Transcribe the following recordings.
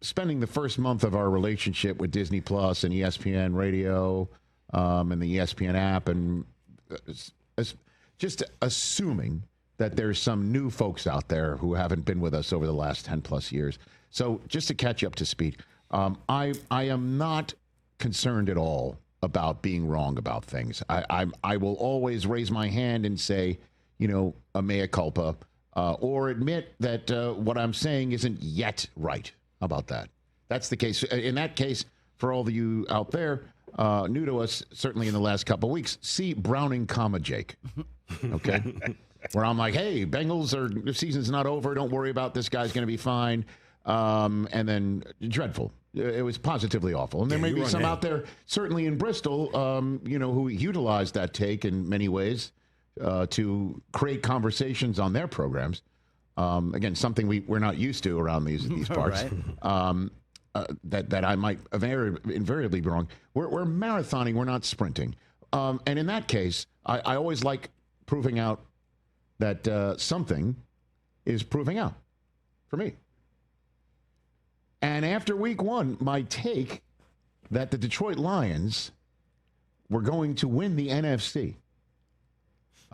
spending the first month of our relationship with Disney Plus and ESPN Radio and the ESPN app, and just assuming that there's some new folks out there who haven't been with us over the last 10 plus years. So just to catch you up to speed, I am not concerned at all about being wrong about things. I will always raise my hand and say, a mea culpa, or admit that what I'm saying isn't yet right. How about that? That's the case. In that case, for all of you out there, new to us, certainly in the last couple of weeks, see Browning, Jake. Okay? Where I'm like, hey, Bengals, the season's not over. Don't worry about this guy's going to be fine. And then dreadful. It was positively awful. And there may be some out there, certainly in Bristol, who utilized that take in many ways to create conversations on their programs. Again, something we're not used to around these parts. Right. That I might invariably be wrong. We're marathoning, we're not sprinting. And in that case, I always like proving out that something is proving out for me. And after week one, my take that the Detroit Lions were going to win the NFC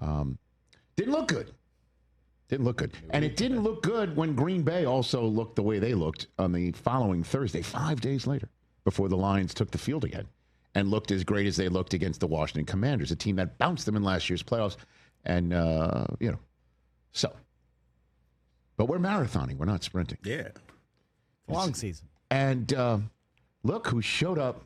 didn't look good. Didn't look good. And it didn't look good when Green Bay also looked the way they looked on the following Thursday, 5 days later, before the Lions took the field again and looked as great as they looked against the Washington Commanders, a team that bounced them in last year's playoffs. And, so. But we're marathoning. We're not sprinting. Yeah. Long season. And look who showed up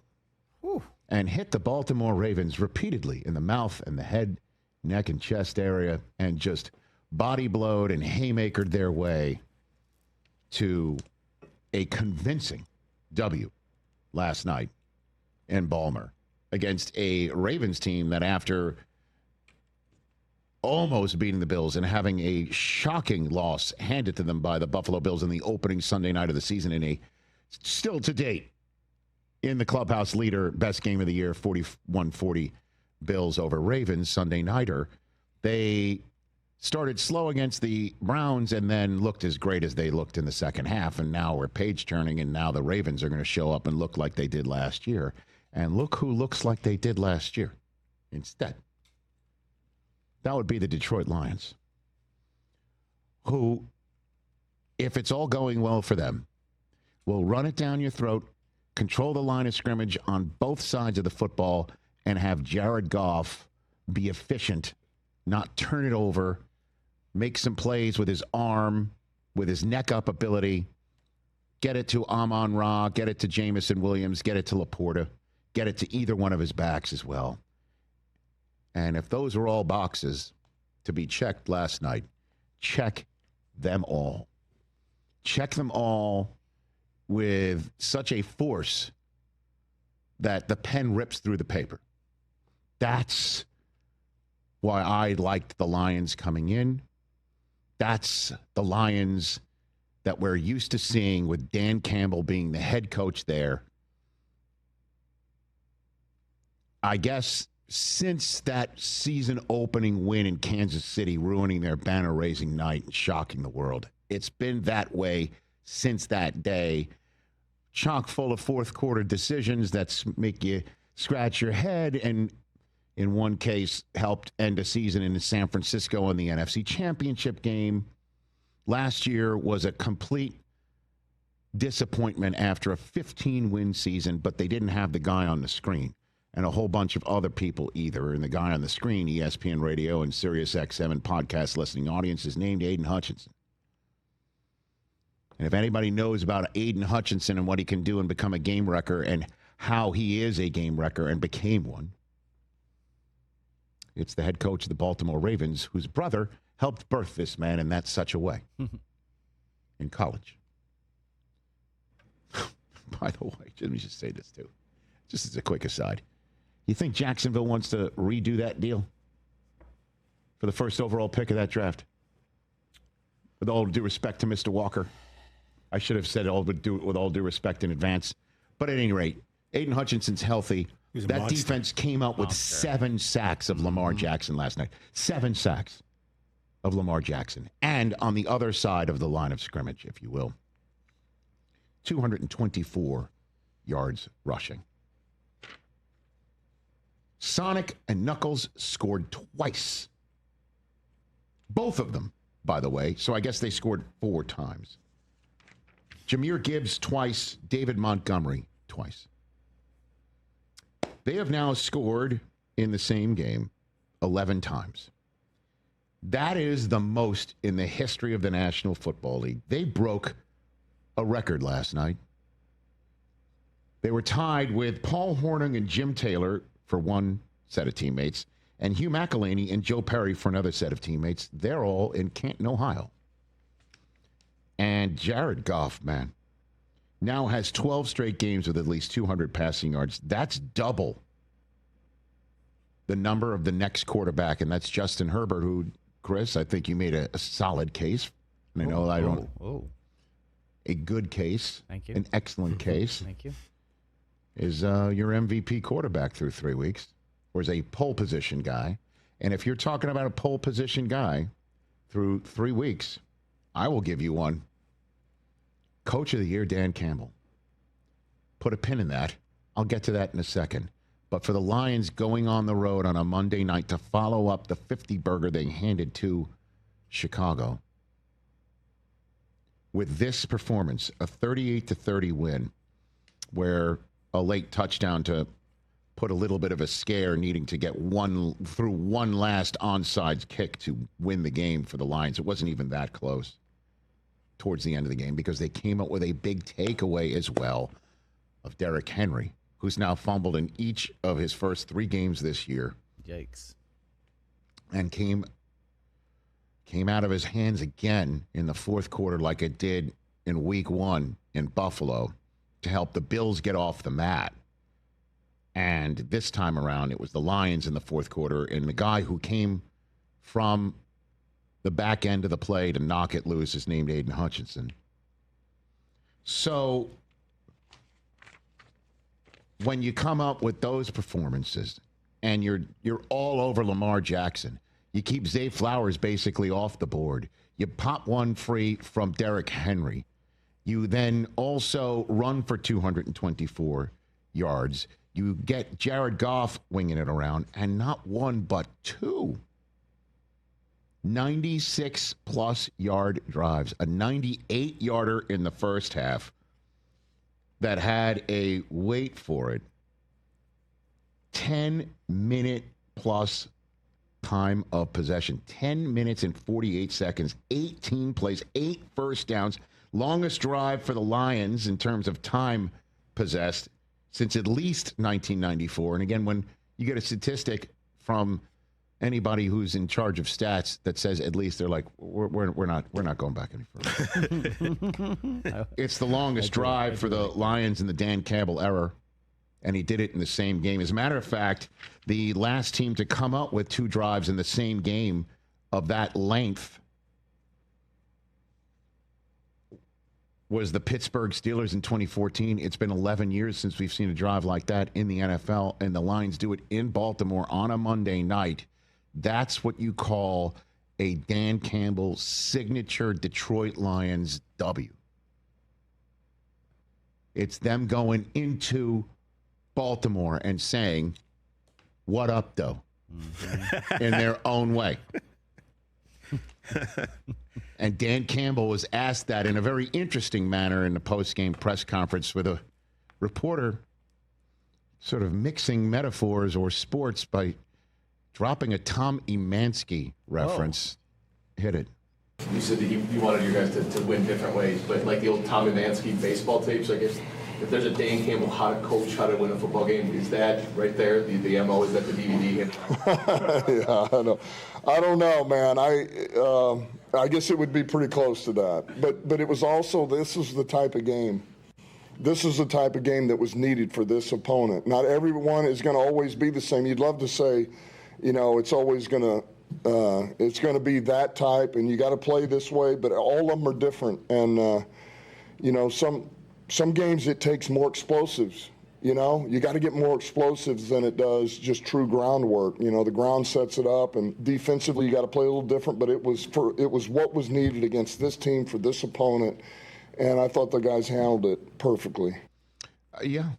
and hit the Baltimore Ravens repeatedly in the mouth and the head, neck, and chest area and just body blowed and haymakered their way to a convincing W last night in Baltimore against a Ravens team that, after almost beating the Bills and having a shocking loss handed to them by the Buffalo Bills in the opening Sunday night of the season in a, still to date, in the clubhouse leader, best game of the year, 41-40 Bills over Ravens Sunday nighter. They started slow against the Browns and then looked as great as they looked in the second half. And now we're page turning, and now the Ravens are going to show up and look like they did last year. And look who looks like they did last year instead. That would be the Detroit Lions, who, if it's all going well for them, will run it down your throat, control the line of scrimmage on both sides of the football, and have Jared Goff be efficient, not turn it over, make some plays with his arm, with his neck-up ability, get it to Amon-Ra, get it to Jamison Williams, get it to Laporta, get it to either one of his backs as well. And if those are all boxes to be checked last night, check them all. Check them all with such a force that the pen rips through the paper. That's why I liked the Lions coming in. That's the Lions that we're used to seeing with Dan Campbell being the head coach there. I guess since that season opening win in Kansas City, ruining their banner-raising night and shocking the world, it's been that way since that day. Chock full of fourth-quarter decisions that make you scratch your head, and in one case helped end a season in San Francisco in the NFC Championship game. Last year was a complete disappointment after a 15-win season, but they didn't have the guy on the screen. And a whole bunch of other people either. And the guy on the screen, ESPN Radio and SiriusXM and podcast listening audience, is named Aiden Hutchinson. And if anybody knows about Aiden Hutchinson and what he can do and become a game wrecker and how he is a game wrecker and became one, it's the head coach of the Baltimore Ravens, whose brother helped birth this man in that such a way in college. By the way, let me just say this too, just as a quick aside. You think Jacksonville wants to redo that deal for the first overall pick of that draft? With all due respect to Mr. Walker. I should have said with all due respect in advance. But at any rate, Aiden Hutchinson's healthy. That defense came out with 7 sacks of Lamar Jackson last night. 7 sacks of Lamar Jackson. And on the other side of the line of scrimmage, if you will, 224 yards rushing. Sonic and Knuckles scored twice. Both of them, by the way, so I guess they scored 4 times. Jahmyr Gibbs twice, David Montgomery twice. They have now scored in the same game 11 times. That is the most in the history of the National Football League. They broke a record last night. They were tied with Paul Hornung and Jim Taylor for one set of teammates, and Hugh McElhaney and Joe Perry for another set of teammates. They're all in Canton, Ohio. And Jared Goff, man, now has 12 straight games with at least 200 passing yards. That's double the number of the next quarterback, and that's Justin Herbert, who, Chris, I think you made a solid case. And I know I don't. A good case. Thank you. An excellent case. Thank you. Is your MVP quarterback through 3 weeks, or is a pole position guy. And if you're talking about a pole position guy through 3 weeks, I will give you one. Coach of the Year, Dan Campbell. Put a pin in that. I'll get to that in a second. But for the Lions going on the road on a Monday night to follow up the 50-burger they handed to Chicago, with this performance, a 38-30 win, where a late touchdown to put a little bit of a scare, needing to get through one last onside kick to win the game for the Lions. It wasn't even that close towards the end of the game, because they came up with a big takeaway as well of Derrick Henry, who's now fumbled in each of his first 3 games this year. Yikes. And came out of his hands again in the fourth quarter, like it did in week 1 in Buffalo, to help the Bills get off the mat. And this time around, it was the Lions in the fourth quarter, and the guy who came from the back end of the play to knock it loose is named Aiden Hutchinson. So when you come up with those performances and you're all over Lamar Jackson, you keep Zay Flowers basically off the board, you pop one free from Derrick Henry, you then also run for 224 yards, you get Jared Goff winging it around, and not one but 2 96-plus yard drives, a 98-yarder in the first half that had a, wait for it, 10-minute-plus time of possession. 10 minutes and 48 seconds, 18 plays, 8 first downs. Longest drive for the Lions in terms of time possessed since at least 1994. And again, when you get a statistic from anybody who's in charge of stats that says at least, they're like, we're not going back any further. It's the longest drive for the Lions in the Dan Campbell era, and he did it in the same game. As a matter of fact, the last team to come up with 2 drives in the same game of that length was the Pittsburgh Steelers in 2014. It's been 11 years since we've seen a drive like that in the NFL, and the Lions do it in Baltimore on a Monday night. That's what you call a Dan Campbell signature Detroit Lions W. It's them going into Baltimore and saying, "What up, though?" in their own way. And Dan Campbell was asked that in a very interesting manner in the post-game press conference, with a reporter sort of mixing metaphors or sports by dropping a Tom Emanski reference. Oh. Hit it. You said that you wanted your guys to win different ways, but like the old Tom Emanski baseball tapes, I guess, if there's a Dan Campbell how to coach, how to win a football game, is that right there, the MO, is that the DVD? Yeah, I don't know, man. I guess it would be pretty close to that. But it was also, this is the type of game. This is the type of game that was needed for this opponent. Not everyone is going to always be the same. You'd love to say, it's always going to be that type, and you got to play this way, but all of them are different. And, some games it takes more explosives. You got to get more explosives than it does just true groundwork. The ground sets it up, and defensively you got to play a little different, but it was what was needed against this team for this opponent. And I thought the guys handled it perfectly. Yeah.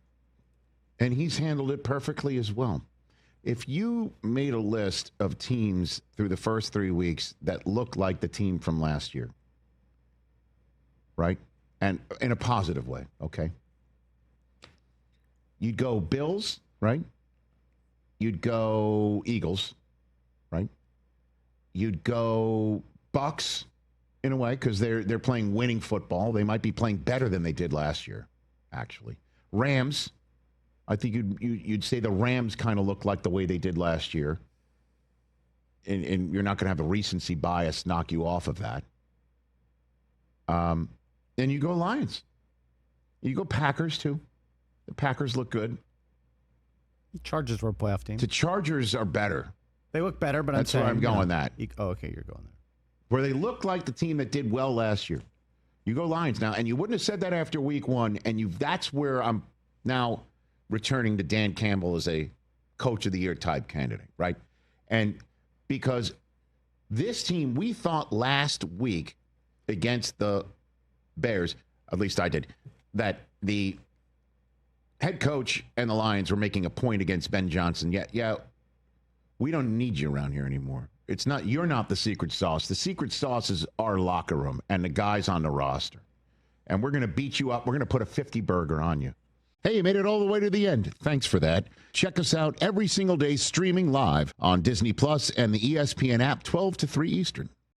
And he's handled it perfectly as well. If you made a list of teams through the first 3 weeks that look like the team from last year, right? And in a positive way, okay? You'd go Bills, right? You'd go Eagles, right? You'd go Bucks in a way because they're playing winning football. They might be playing better than they did last year, actually. Rams, I think you'd say the Rams kind of look like the way they did last year. And you're not going to have a recency bias knock you off of that. Then you go Lions. You go Packers, too. The Packers look good. The Chargers were a playoff team. The Chargers are better. They look better, but that's where I'm going. Okay, you're going there. Where they look like the team that did well last year. You go Lions now, and you wouldn't have said that after week one, and that's where I'm now returning to Dan Campbell as a coach of the year type candidate, right? And because this team, we thought last week against the Bears, at least I did, that the head coach and the Lions were making a point against Ben Johnson. Yeah, we don't need you around here anymore. You're not the secret sauce. The secret sauce is our locker room and the guys on the roster. And we're going to beat you up. We're going to put a 50 burger on you. Hey, you made it all the way to the end. Thanks for that. Check us out every single day streaming live on Disney Plus and the ESPN app 12 to 3 Eastern.